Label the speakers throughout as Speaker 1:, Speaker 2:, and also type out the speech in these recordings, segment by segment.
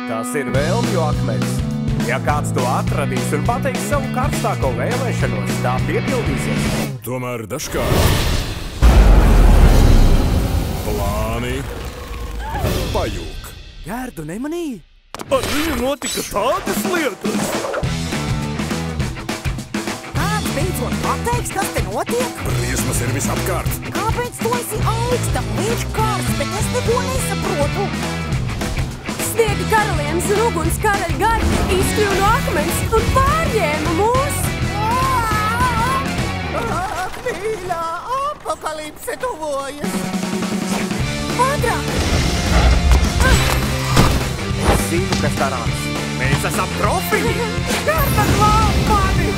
Speaker 1: Tas ir vēlmju akmens. Ja kāds to atradīs un pateiks savu karstāko vēlēšanos, tā piepildīsies.
Speaker 2: Tomēr dažkārt plāni pajūk.
Speaker 1: Jērdu nemanīja? Ar viņu notika tādas lietas.
Speaker 3: Kāds beidzot pateiks, kas te notiek?
Speaker 2: Briesmas ir visapkārt.
Speaker 3: Kāpēc tu esi augsta? Viņš karsts, bet es neko nesaprotu.
Speaker 4: Sniega karalienes un uguns karaļa gari izkļuva no akmens un pārņēma mūs.
Speaker 3: Ak, mīļā, apokalipse tuvojas.
Speaker 4: Ātrāk!
Speaker 1: Es zinu, kas darāms. Mēs esam profili.
Speaker 3: Karta glāb mani!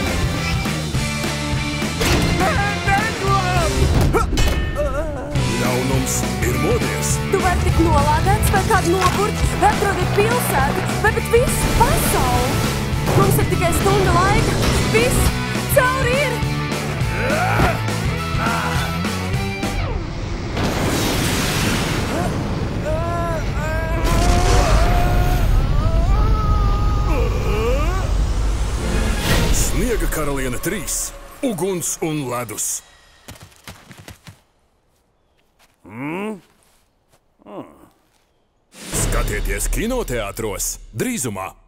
Speaker 2: Ļaunums ir modies.
Speaker 4: Tu vari tik nolādēts vai kādu nopurt, vai atrodīt pilsētu, vai pat visu pasauli. Mums ir tikai stunda laika. Viss cauri ir!
Speaker 2: Sniega karaliene 3. Uguns un ledus. Skatieties kinoteātros drīzumā!